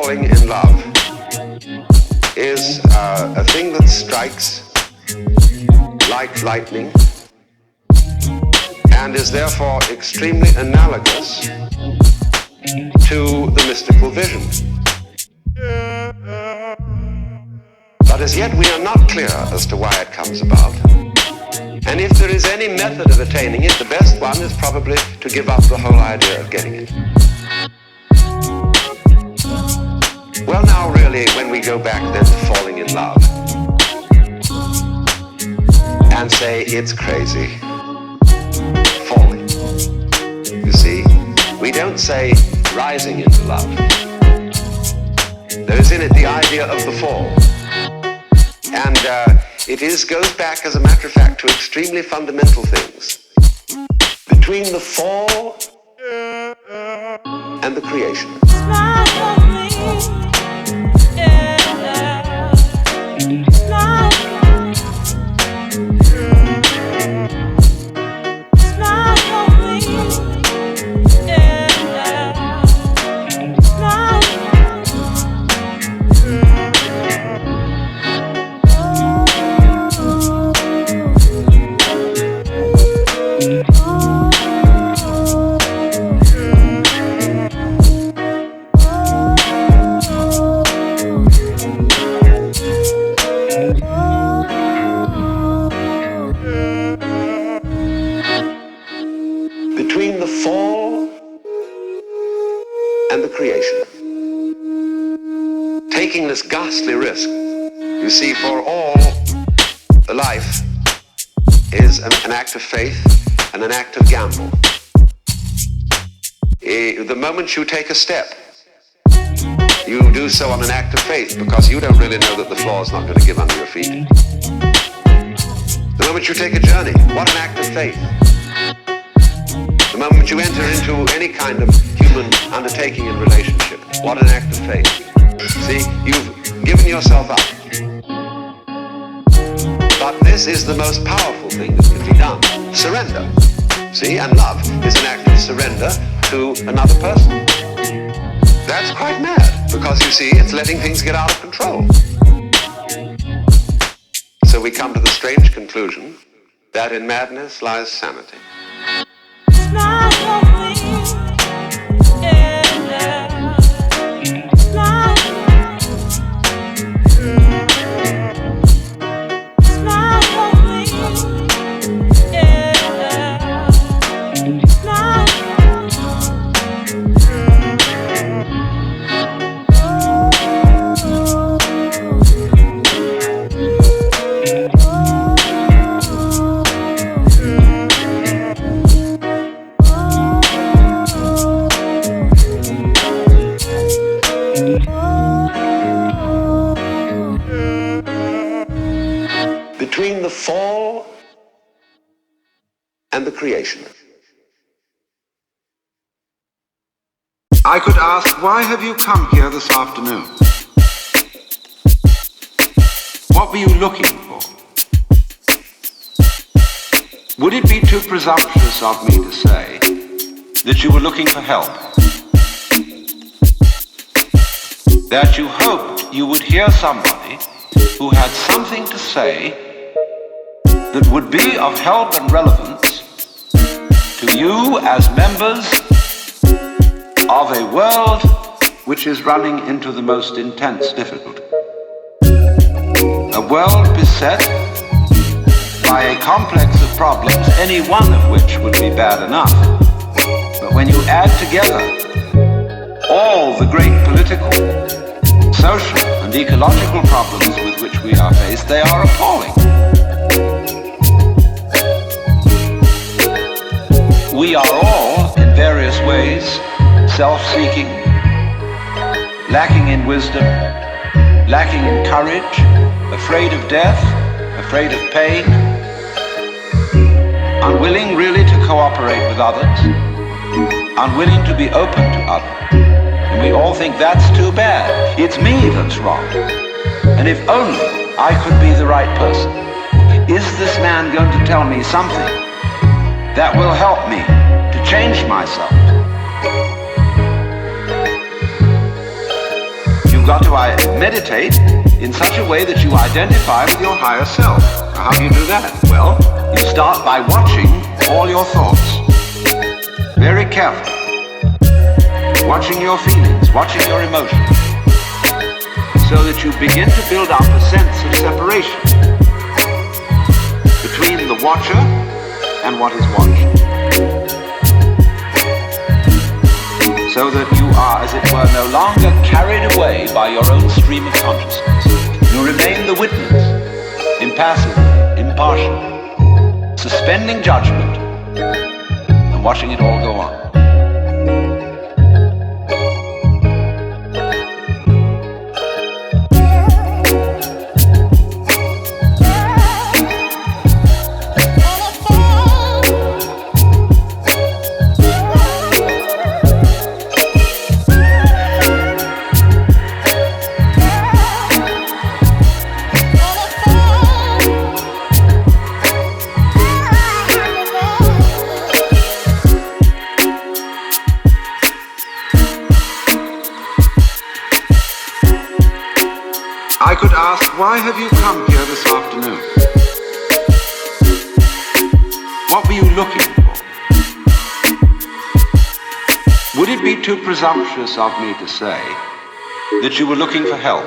falling in love is a thing that strikes like lightning and is therefore extremely analogous to the mystical vision. But as yet we are not clear as to why it comes about. And if there is any method of attaining it, the best one is probably to give up the whole idea of getting it. Well, now really, when we go back then to falling in love and say it's crazy, falling. You see, we don't say rising into love. There is in it the idea of the fall. And it goes back, as a matter of fact, to extremely fundamental things. Between the fall and the creation. Between the fall and the creation. Taking this ghastly risk, you see, for all, the life is an act of faith and an act of gamble. The moment you take a step, you do so on an act of faith because you don't really know that the floor is not going to give under your feet. The moment you take a journey, what an act of faith. The moment you enter into any kind of human undertaking and relationship, what an act of faith. See, you've given yourself up. But this is the most powerful thing that can be done. Surrender. See, and love is an act of surrender to another person. That's quite mad, because you see, it's letting things get out of control. So we come to the strange conclusion that in madness lies sanity. Between the fall and the creation. I could ask, why have you come here this afternoon? What were you looking for? Would it be too presumptuous of me to say that you were looking for help? That you hoped you would hear somebody who had something to say that would be of help and relevance to you as members of a world which is running into the most intense difficulty. A world beset by a complex of problems, any one of which would be bad enough. But when you add together all the great political, social and ecological problems with which we are faced, they are appalling. We are all, in various ways, self-seeking, lacking in wisdom, lacking in courage, afraid of death, afraid of pain, unwilling really to cooperate with others, unwilling to be open to others. And we all think that's too bad. It's me that's wrong. And if only I could be the right person. Is this man going to tell me something that will help me to change myself? You've got to meditate in such a way that you identify with your higher self. How do you do that? Well, you start by watching all your thoughts. Very carefully. Watching your feelings, watching your emotions. So that you begin to build up a sense of separation between the watcher and what is watched. So that you are, as it were, no longer carried away by your own stream of consciousness. You remain the witness, impassive, impartial, suspending judgment and watching it all go on. I could ask, why have you come here this afternoon? What were you looking for? Would it be too presumptuous of me to say that you were looking for help?